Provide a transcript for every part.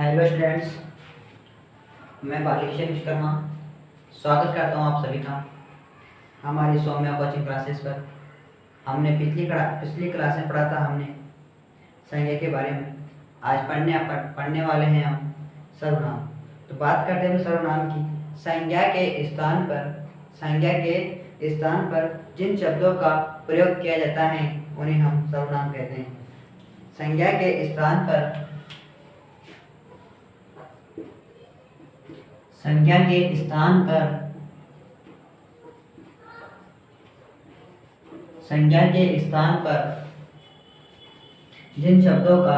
Hello students, मैं बालिकिशन विश्वकर्मा स्वागत करता हूँ आप सभी का हमारी सौम्या कोचिंग क्लासेस पर। हमने पिछली क्लास में पढ़ा था हमने संज्ञा के बारे में। आज पढ़ने वाले हैं हम सर्वनाम। तो बात करते हैं सर्वनाम की। संज्ञा के स्थान पर जिन शब्दों का प्रयोग किया जाता है उन्हें हम सर्वनाम कहते हैं। संज्ञा के स्थान पर संज्ञा के स्थान पर संज्ञा के स्थान पर जिन शब्दों का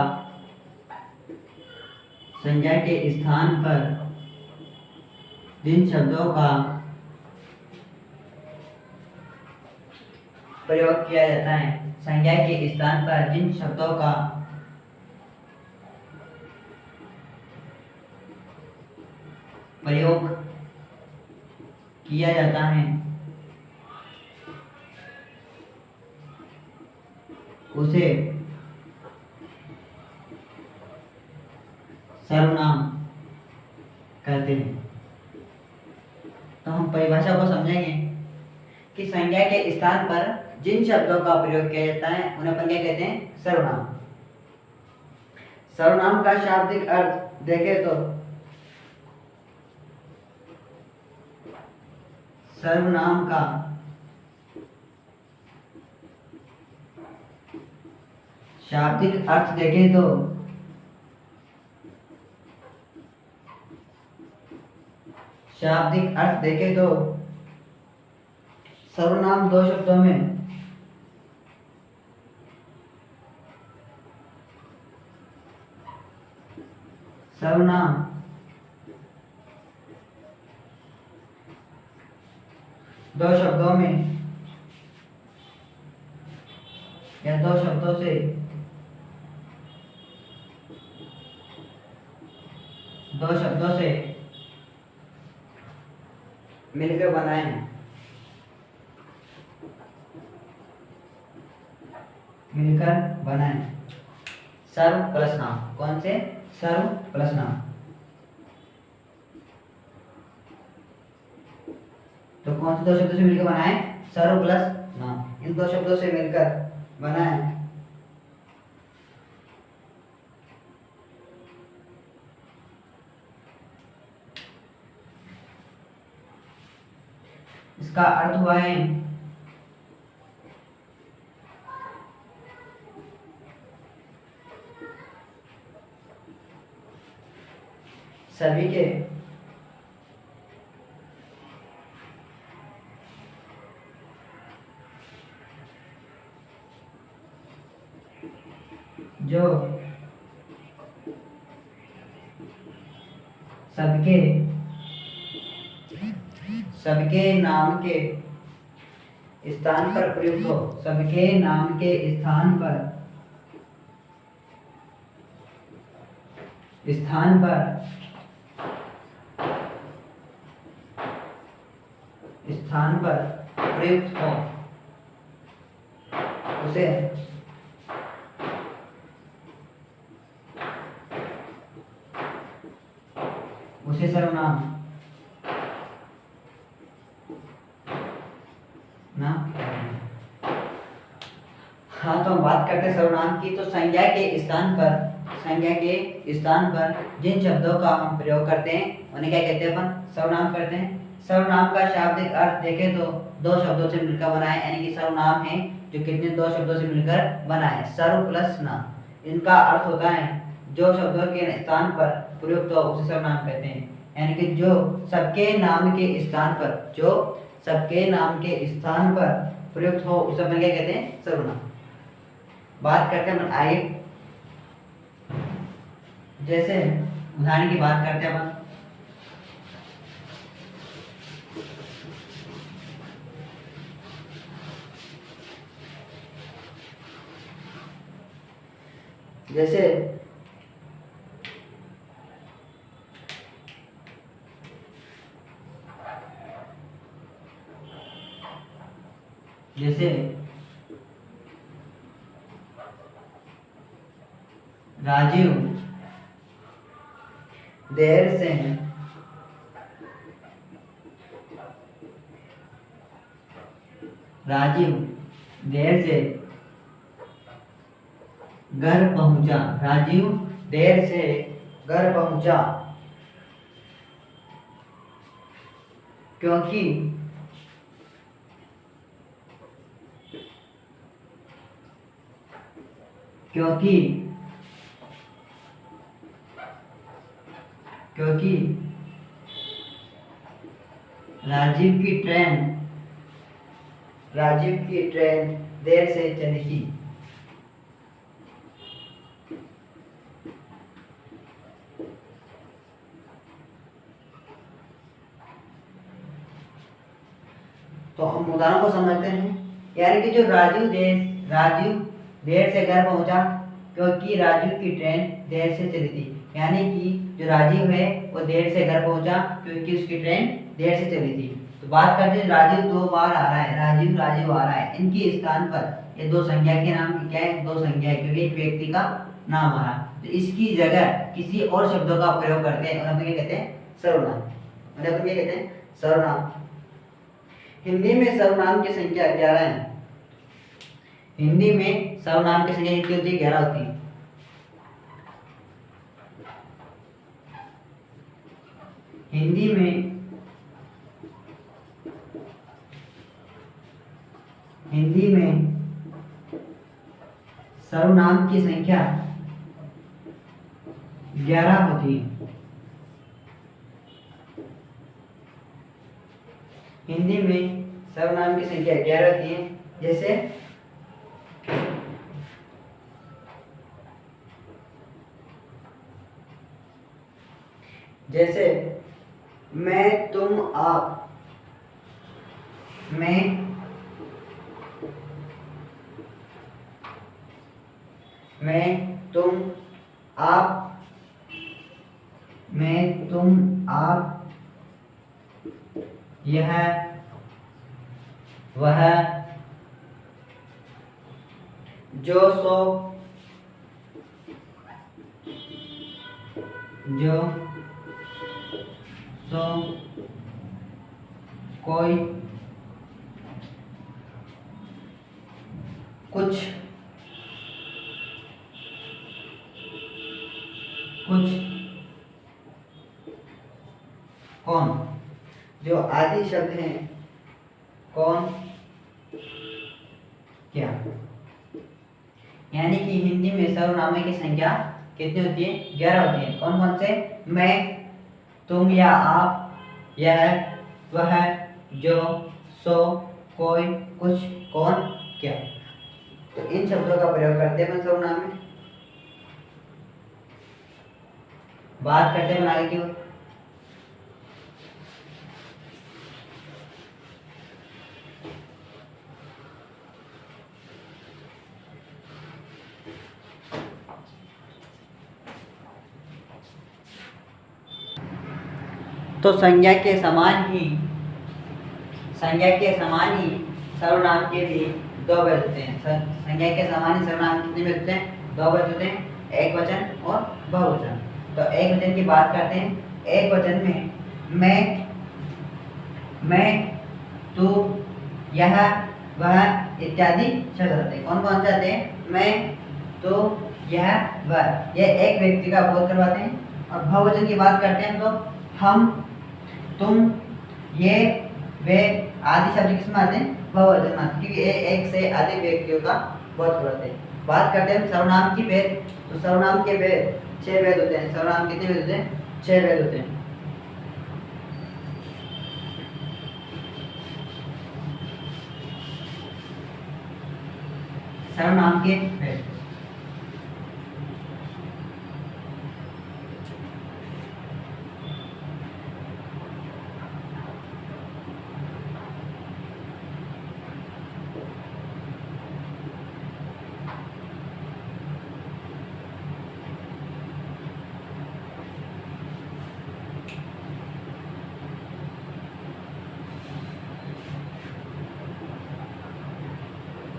संज्ञा के स्थान पर जिन शब्दों का प्रयोग किया जाता है, संज्ञा के स्थान पर जिन शब्दों का प्रयोग किया जाता है उसे सर्वनाम कहते हैं। तो हम परिभाषा को समझेंगे कि संज्ञा के स्थान पर जिन शब्दों का प्रयोग किया जाता है उन्हें अपन क्या कहते हैं? सर्वनाम। सर्वनाम का शाब्दिक अर्थ देखें तो सर्वनाम का शाब्दिक अर्थ देखें तो सर्वनाम दो शब्दों में सर्वनाम दो शब्दों में या दो शब्दों से मिलकर बनाए सर्व प्लस नाम। कौन से? सर्व प्लस नाम। तो कौन से दो शब्दों से मिलकर बनाए? सर्व प्लस नाम। इन दो शब्दों से मिलकर बनाए इसका अर्थ हुआ है सभी के जो सबके नाम के स्थान पर प्रयुक्त हो। सबके नाम के स्थान पर प्रयुक्त हो उसे सर्वनाम ना। हाँ, तो हम बात करते हैं सर्वनाम की। तो संज्ञा के स्थान पर जिन शब्दों का हम प्रयोग करते हैं उन्हें क्या कहते हैं? अपन सर्वनाम करते हैं। सर्वनाम का शाब्दिक अर्थ देखें तो दो शब्दों से मिलकर बना है, यानी कि सर्वनाम है जो कितने दो शब्दों से मिलकर बना है, सर्व प्लस नाम। इनका अर्थ होता है जो शब्दों के स्थान पर प्रयुक्त हो उसे सर्वनाम कहते हैं, यानी कि जो सबके नाम के स्थान पर प्रयुक्त हो उसे अपन क्या कहते हैं? सर्वनाम। बात करते हैं अपन आगे, जैसे उदाहरण की बात करते हैं अपन। जैसे राजीव देर से राजीव देर से घर पहुंचा। राजीव देर से घर पहुंचा क्योंकि क्योंकि क्योंकि राजीव की ट्रेन देर से चली थी। तो हम उदाहरण को समझते हैं। यानी कि जो राजू देर से घर पहुंचा क्योंकि राजू की ट्रेन देर से चली थी। यानी कि जो राजीव है वो देर से घर पहुंचा क्योंकि उसकी ट्रेन देर से चली थी। तो बात करते हैं, राजीव 2 बार आ रहा है। राजीव आ रहा है। इनके स्थान पर ये दो संज्ञा के नाम क्या है? दो संज्ञा है क्योंकि एक व्यक्ति का नाम आ रहा। तो इसकी जगह किसी और शब्दों का प्रयोग करते हैं और हम क्या कहते हैं? सर्वनाम। मतलब हम क्या कहते हैं? सर्वनाम। हिंदी में सर्वनाम की संख्या 11 है। हिंदी में सर्वनाम की संख्या कितनी होती है? 11 होती है। हिंदी में सर्वनाम की संख्या 11 होती है। हिंदी में सर्वनाम की संख्या 11 होती है। जैसे मैं, तुम, आप। मैं, तुम, आप। मैं, तुम, आप। यह, वह, जो, सो, कोई, कुछ, कौन। जो आदि शब्द हैं, कौन, क्या। यानी कि हिंदी में सर्वनामों की संख्या कितनी होती है? 11 होती है। कौन कौन से? मैं, तुम या आप, यह, वह, जो, सो, कोई, कुछ, कौन, क्या। तो इन शब्दों का प्रयोग करते हैं सर्वनाम में। बात करते हैं आगे की ओर। तो संज्ञा के समान ही सर्वनाम के भी दो भेद होते हैं। संज्ञा के समान ही सर्वनाम कितने भेद होते हैं? 2 भेद होते हैं, एक वचन और बहुवचन। तो एक वचन की बात करते हैं। एक वचन में मैं, तू, यह, वह इत्यादि शब्द होते हैं। कौन कौन से आते हैं? मैं, तू, यह, वह। यह एक व्यक्ति का बोध करवाते हैं। और बहुवचन की बात करते हैं तो हम, तुम, ये, वे आदि शब्द किसमें आते हैं? बहुवचन में, क्योंकि ये एक से अधिक व्यक्तियों का बोध करवाते हैं। बात करते हैं सर्वनाम की भेद। तो सर्वनाम के भेद 6 भेद होते हैं। सर्वनाम कितने भेद होते हैं? 6 भेद होते हैं। सर्वनाम के भेद।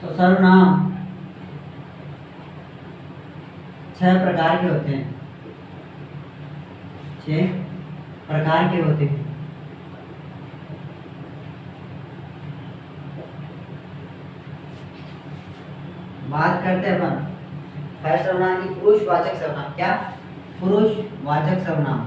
तो सर्वनाम 6 प्रकार के होते हैं। 6 प्रकार के होते हैं। बात करते हैं अपन फर्स्ट सर्वनाम की, पुरुषवाचक सर्वनाम। क्या? पुरुषवाचक सर्वनाम।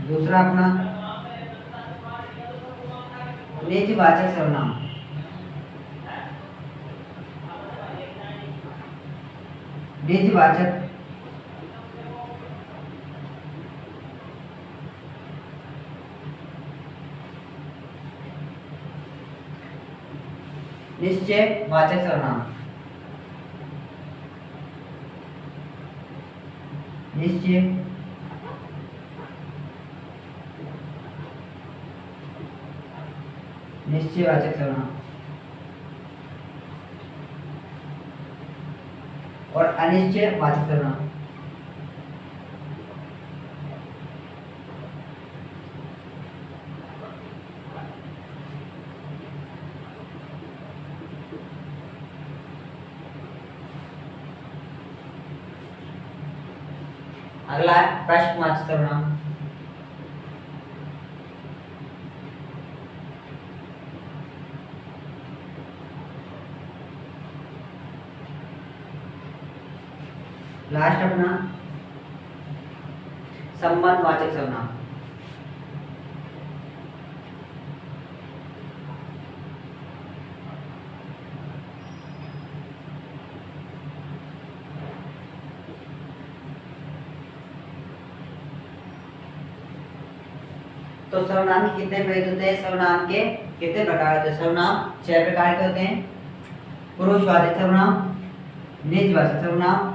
दूसरा अपना निजवाचक सर्वनाम। निजवाचक निश्चयवाचक सर्वनाम। निश्चयवाचक सर्वनाम और अनिश्चयवाचक सर्वनाम। अगला है प्रश्नवाचक सर्वनाम। लास्ट अपना संबंधवाचक सर्वनाम। तो सर्वनाम के कितने भेद होते हैं? सर्वनाम के कितने प्रकार होते हैं? सर्वनाम 6 प्रकार के होते हैं। पुरुषवाचक सर्वनाम, निजवाचक सर्वनाम,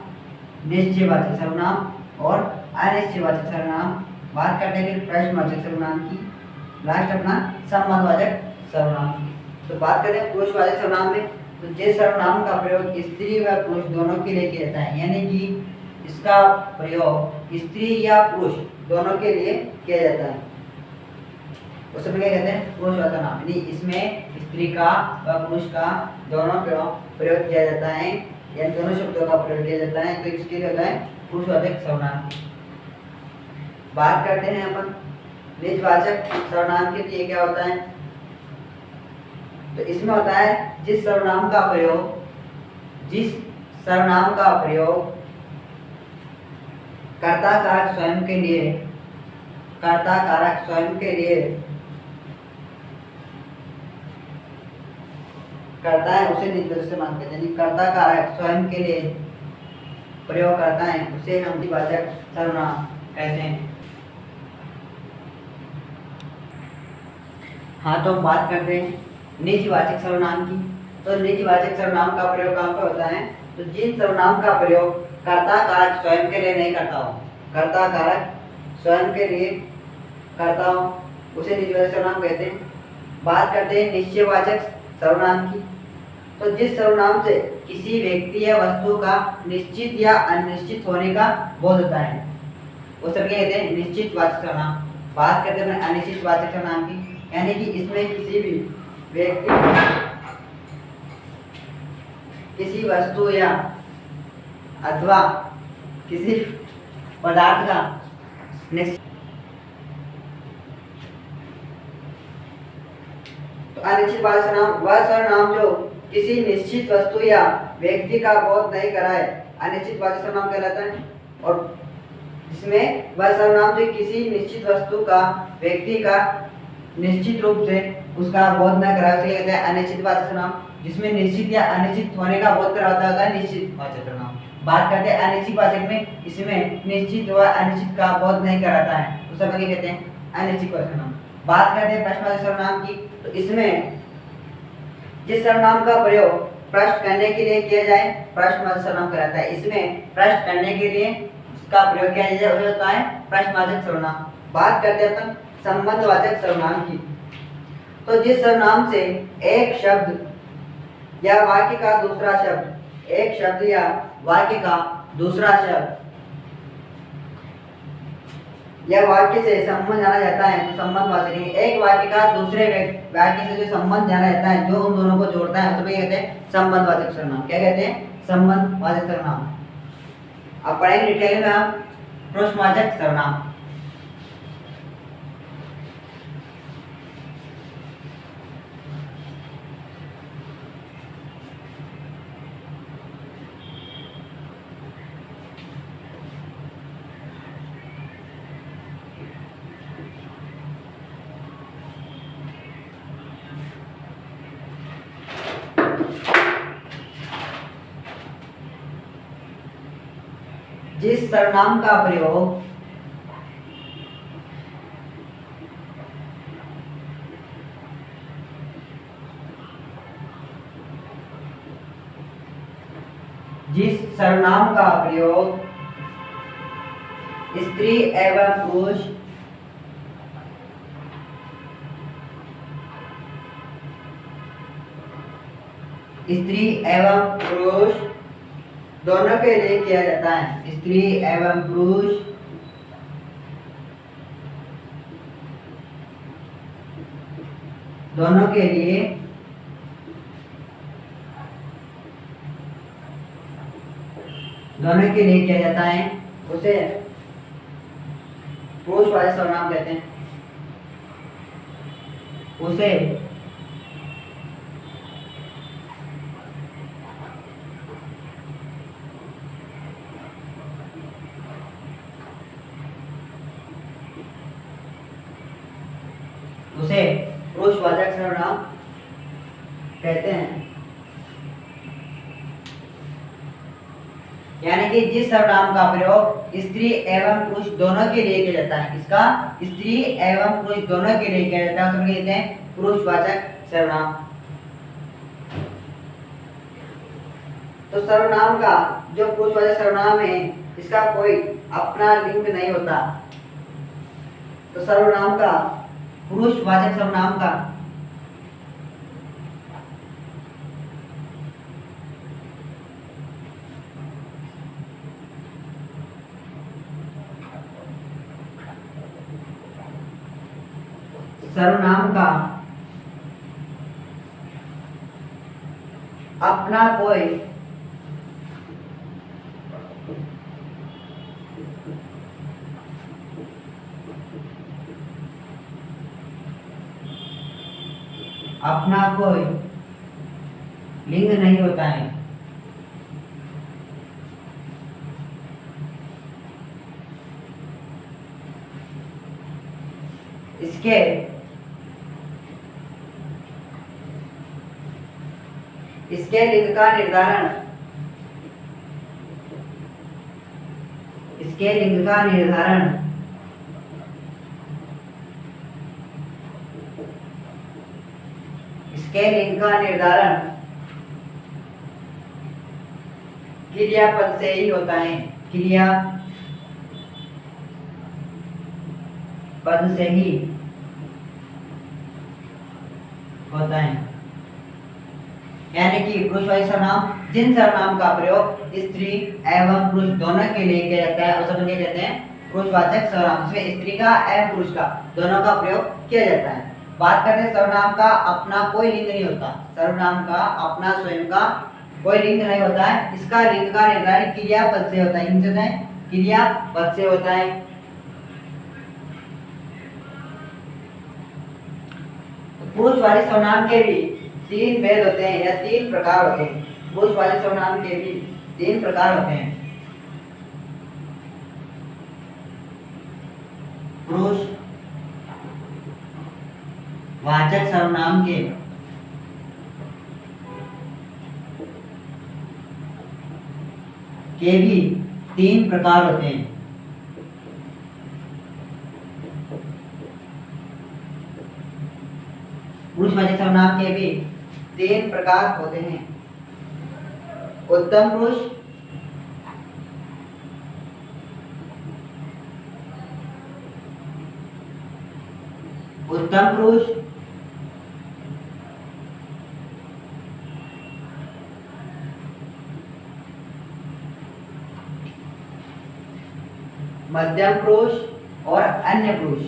निश्चयवाचक सर्वनाम और अनिश्चयवाचक सर्वनाम। बात करते हैं प्रश्नवाचक सर्वनाम की। लास्ट अपना संबंधवाचक सर्वनाम। तो बात करते हैं पुरुषवाचक सर्वनाम में, तो जिस सर्वनाम का प्रयोग स्त्री व पुरुष दोनों के लिए किया जाता है, यानी कि इसका प्रयोग स्त्री या पुरुष दोनों के लिए किया जाता है, उसे क्या कहते हैं? पुरुषवाचक नाम। यानी इसमें स्त्री का व पुरुष का दोनों का प्रयोग किया जाता है, यानी दोनों शब्दों का प्रयोग किया जाता है, तो इसके लिए होता है पुरुषवाचक सर्वनाम। बात करते हैं अपन निजवाचक सर्वनाम के लिए क्या होता है? तो इसमें होता है जिस सर्वनाम का प्रयोग कर्ता कारक स्वयं के लिए करता है, उसे निजवाचक सर्वनाम कहते हैं। यानी कर्ता कारक स्वयं के लिए प्रयोग करता है, उसे हम निजवाचक सर्वनाम कहते हैं। हाँ, तो बात करते हैं निजवाचक सर्वनाम की। तो निजवाचक सर्वनाम का प्रयोग कहाँ पर होता है? तो जिन सर्वनाम का प्रयोग कर्ता कारक स्वयं के लिए नहीं करता हो, कर्ता कारक स्वयं के लिए करता हो, उसे निजवाचक सर्वनाम कहते हैं। बात करते हैं निश्चयवाचक सर्वनाम की। तो जिस सर्वनाम से किसी व्यक्ति या वस्तु का निश्चित या अनिश्चित होने का बोध होता है, वो सब क्या कहते हैं? निश्चितवाचक सर्वनाम। बात करते हैं अनिश्चितवाचक सर्वनाम की, यानी कि इसमें किसी भी व्यक्ति, किसी वस्तु या अथवा किसी पदार्थ का तो अनिश्चितवाचक सर्वनाम वह सर्वनाम जो किसी निश्चित वस्तु या व्यक्ति का बोध नहीं कराए, अनिश्चितवाचक सर्वनाम कहलाता है। और जिसमें वह सर्वनाम जो किसी निश्चित वस्तु का व्यक्ति का निश्चित रूप से उसका बोध न कराए, उसे कहते हैं अनिश्चितवाचक सर्वनाम। जिसमें निश्चित या अनिश्चित होने का बोध कराता है निश्चितवाचक सर्वनाम। बात करते हैं अनिश्चितवाचक में, इसमें निश्चित व अनिश्चित का बोध नहीं कराता है, उसे क्या कहते हैं? अनिश्चितवाचक सर्वनाम। बात करते हैं प्रश्नवाचक सर्वनाम की। तो इसमें जिस सर्वनाम का प्रयोग प्रश्न करने के लिए किया जाए, प्रश्नवाचक सर्वनाम कहलाता है। इसमें प्रश्न करने के लिए इसका प्रयोग किया जाए, वो होता है प्रश्नवाचक सर्वनाम। बात करते हैं अपन संबंधवाचक सर्वनाम की। तो जिस सर्वनाम से एक शब्द या वाक्य का दूसरा शब्द, एक शब्द या वाक्य का दूसरा शब्द या वाक्य से संबंध जाना जाता है तो संबंधवाचक है। एक वाक्य का दूसरे वाक्य से जो संबंध जाना जाता है, जो उन दोनों को जोड़ता है, उसको कहते हैं संबंधवाचक सर्वनाम। क्या कहते हैं? संबंधवाचक सर्वनाम। अब पढ़ेंगे डिटेल में हम प्रश्नवाचक सर्वनाम। जिस सर्वनाम का प्रयोग स्त्री एवं पुरुष दोनों के लिए किया जाता है। स्त्री एवं पुरुष दोनों के लिए किया जाता है, उसे पुरुषवाचक सर्वनाम कहते हैं। उसे पुरुषवाचक सर्वनाम कहते हैं। यानी कि जिस सर्वनाम का प्रयोग स्त्री एवं पुरुष दोनों के लिए किया जाता है, इसका स्त्री एवं पुरुष दोनों के लिए किया जाता है, उसको कहते हैं पुरुषवाचक सर्वनाम। तो सर्वनाम का जो पुरुषवाचक सर्वनाम है, इसका कोई अपना लिंग नहीं होता। तो सर्वनाम का पुरुषवाचक सर्वनाम का अपना कोई लिंग नहीं होता है। इसके लिंग का निर्धारण क्रियापद से ही होता है। क्रियापद से ही होता है। यानी कि पुरुषवाचक सर्वनाम जिन सर्वनाम का प्रयोग स्त्री एवं पुरुष दोनों के लिए किया जाता है, उसे क्या कहते हैं? पुरुषवाचक सर्वनाम। इसमें स्त्री का एवं पुरुष का दोनों का प्रयोग किया जाता है। बात करते हैं सर्वनाम का अपना कोई लिंग नहीं होता। सर्वनाम का अपना स्वयं का कोई लिंग नहीं होता है। इसका लिंग का निर्धारण क्रियापद से होता है। क्रियापद से होता है। पुरुषवाचक सर्वनाम के भी 3 भेद होते हैं या 3 प्रकार होते हैं। पुरुषवाचक सर्वनाम के भी 3 प्रकार होते हैं। पुरुषवाचक सर्वनाम के भी 3 प्रकार होते हैं। पुरुषवाचक सर्वनाम के भी 3 प्रकार होते हैं। उत्तम पुरुष, मध्यम पुरुष और अन्य पुरुष।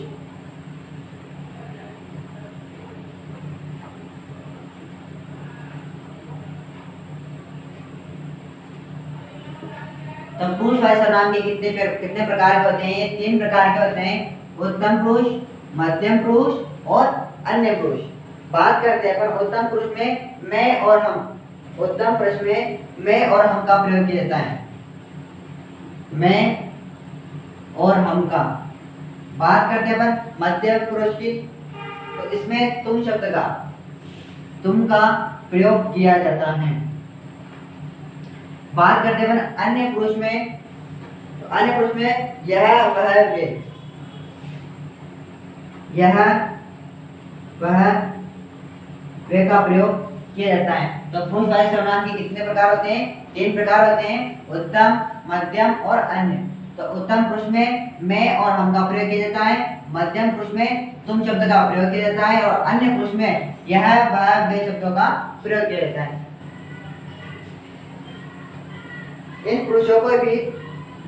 तो पुरुषवाचक सर्वनाम के कितने प्रकार के होते हैं? ये 3 प्रकार के होते हैं, उत्तम पुरुष, मध्यम पुरुष और अन्य पुरुष। बात करते हैं पर उत्तम पुरुष में मैं और हम, उत्तम पुरुष में मैं और हम का प्रयोग किया जाता है, मैं और हम का। बात करते हैं अपन मध्यम पुरुष की, तो इसमें तुम शब्द का, तुम का प्रयोग किया जाता है। बात करते हैं अन्य पुरुष में, तो अन्य पुरुष में यह वह वे, यह वह वे का प्रयोग किया जाता है। तो पुरुषवाचक सर्वनाम के कितने प्रकार होते हैं? 3 प्रकार होते हैं, उत्तम, मध्यम और अन्य। तो उत्तम पुरुष में मैं और हम का प्रयोग किया जाता है, मध्यम पुरुष में तुम शब्द का प्रयोग किया जाता है और अन्य पुरुष में यह वह वे शब्दों का प्रयोग किया जाता है। इन पुरुषों को भी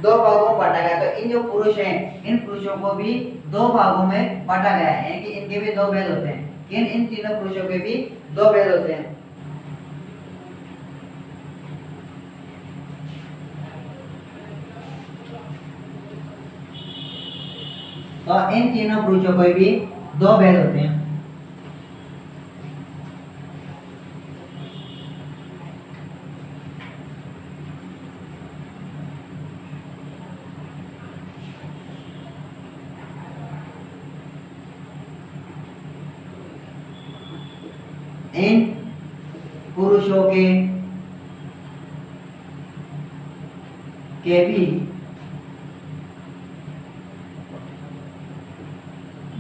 2 भागों में बांटा गया। तो इन जो पुरुष हैं, इन पुरुषों को भी 2 भागों में बांटा गया है, यानी कि इनके भी 2 भेद होते हैं। इन तीनों पुरुषों के भी 2 भेद होते हैं। तो इन तीनों पुरुषों को भी 2 भेद होते हैं। इन पुरुषों के भी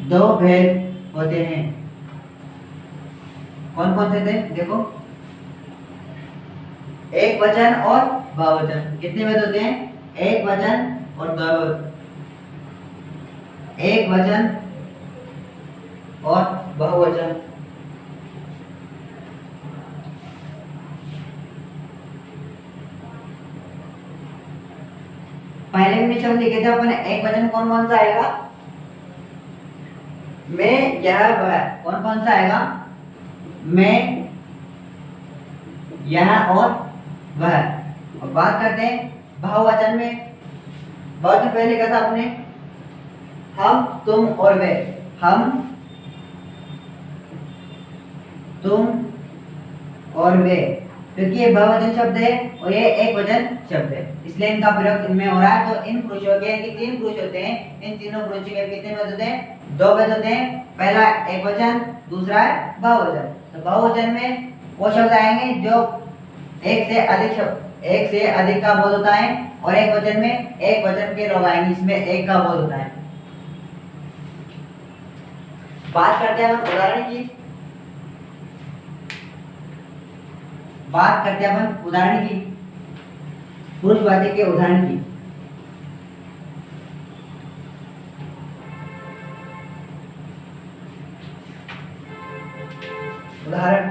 2 भेद होते हैं। कौन कौन से थे? देखो, एक वचन और बहुवचन। कितने भेद होते हैं? एक वचन और एक वचन और बहुवचन। पहले में शब्द लिखे थे अपन, एक वचन कौन कौन सा आएगा? मैं, यह, वह। कौन कौन सा आएगा? मैं, यह और वह। और बात करते हैं बहुवचन में। बहुवचन पहले लिखा था आपने, हम, तुम और वे। हम, तुम और वे, क्योंकि ये बहुवचन शब्द है और ये एक वचन शब्द है, इसलिए इनका प्रयोग इनमें हो रहा है। तो इन पुरुषों के 3 पुरुष होते हैं, इन तीनों पुरुषों के कितने भेद होते हैं? 2 भेद होते हैं। पहला एक वचन, दूसरा है बहुवचन। तो बहुवचन में वो शब्द आएंगे जो एक से अधिक का बोध होता है, और एक वचन में एक वचन के लोग आएंगे, इसमें एक का बोध होता है। बात करते हैं उदाहरण की। बात करते हैं अपन उदाहरण की, पुरुषवाचक के उदाहरण की। उदाहरण,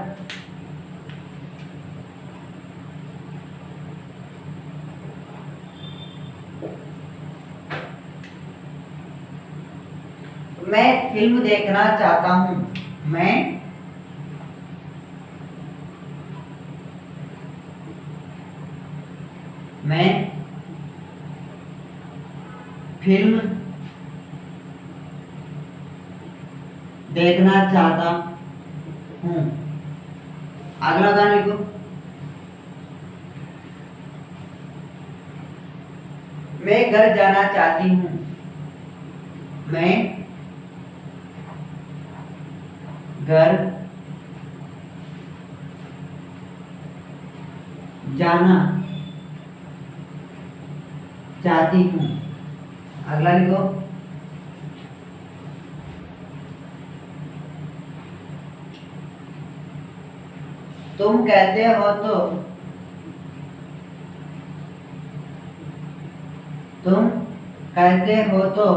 मैं फिल्म देखना चाहता हूं। मैं फिल्म देखना चाहता हूं। अगला उदाहरण लिखो, मैं घर जाना चाहती हूं। मैं घर जाना चाहती हूं। अगला लिखो, तुम कहते हो तो, तुम कहते हो तो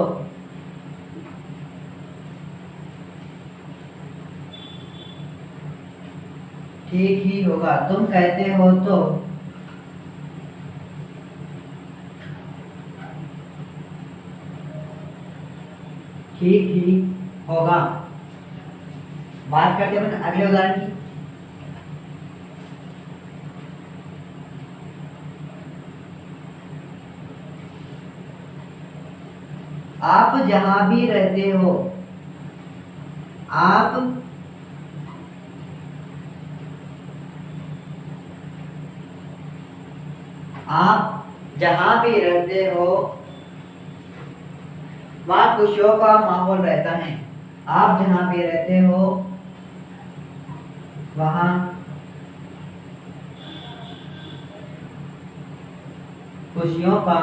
ठीक ही होगा। तुम कहते हो तो ठीक ही होगा। बात करते हैं अगले उदाहरण की। आप जहां भी रहते हो, आप जहां भी रहते हो वहां खुशियों का माहौल रहता है। आप जहां भी रहते हो वहां खुशियों का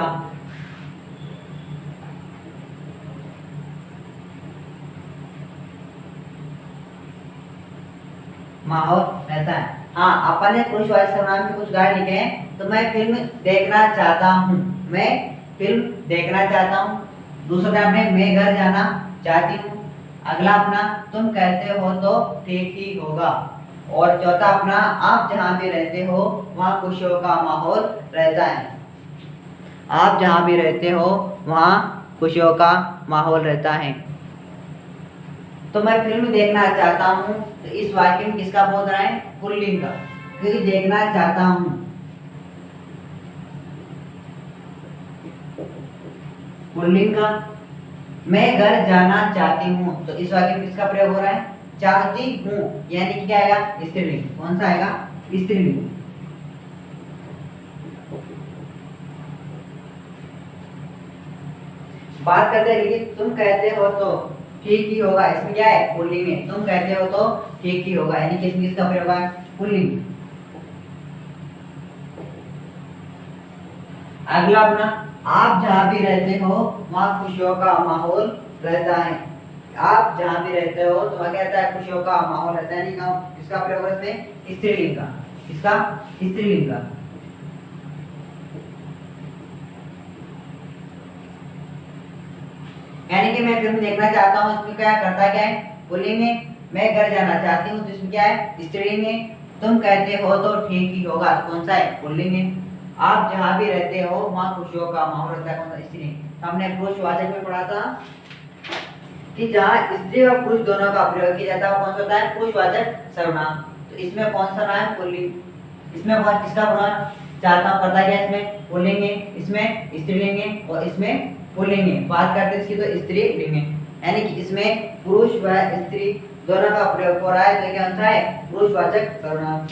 माहौल रहता है। हाँ, अपन ने पुरुषवाची सर्वनाम के कुछ उदाहरण लिखे हैं। तो मैं फिल्म देखना चाहता हूँ, मैं फिल्म देखना चाहता हूँ। दूसरा उदाहरण है मैं घर जाना चाहती हूँ। अगला अपना तुम कहते हो तो ठीक ही होगा। और चौथा अपना आप जहाँ भी रहते हो वहाँ खुशियों का माहौल रहता है। आप जहाँ भी रहते हो वहाँ खुशियों का माहौल रहता है। तो मैं फिल्म देखना चाहता हूँ, तो इस वाक्य में किसका बोध रहा है? पुल्लिंग का, क्योंकि देखना चाहता हूँ पुल्लिंग का। मैं घर जाना चाहती हूँ, तो इस वाक्य में किसका प्रयोग हो रहा है? चाहती हूँ, यानी कि क्या आएगा? स्त्रीलिंग। कौन सा आएगा? स्त्रीलिंग। बात करते हैं कि तुम कहते हो तो ठीक ही होगा। इसमें क्या है? पुल्लिंग है। तुम कहते हो तो ठीक ही होगा, यानी कि इसमें किसका प्रयोग है? पुल्लिंग। अगला अपना आप जहां भी रहते हो वहां खुशियों का माहौल रहता है। आप जहां भी रहते हो तो वहां क्या रहता है? खुशियों का माहौल रहता है। किसका प्रयोग है इसमें? स्त्रीलिंग का। किसका? स्त्रीलिंग का। यानी कि मैं फिल्म देखना चाहता हूँ, इसमें क्या करता क्या है? पुल्लिंग है। मैं घर जाना चाहती हूँ, तो इसमें क्या है? स्त्रीलिंग है। तुम कहते हो तो ठीक ही होगा, तो कौन सा है? पुल्लिंग है। आप जहां भी रहते हो वहां खुशियों का माहौल रहता है, कौन सा? स्त्रीलिंग। हमने पुरुषवाचक में पढ़ा था कि जहां स्त्री और पुरुष दोनों का प्रयोग किया जाता है वो कौन सा होता है? पुरुषवाचक सर्वनाम। तो इसमें कौन सा नाम? पुल्लिंग। इसमें कौन किसका प्रयोग चाहता हूँ करता क्या? इसमें पुल्लिंग है, इसमें स्त्रीलिंग है और इसमें पुल्लिंग है। बात करते हैं इसकी तो स्त्रीलिंग है, यानी कि इसमें पुरुष व स्त्री दोनों का प्रयोग हो रहा है। तो कौन सा है? पुरुषवाचक सर्वनाम।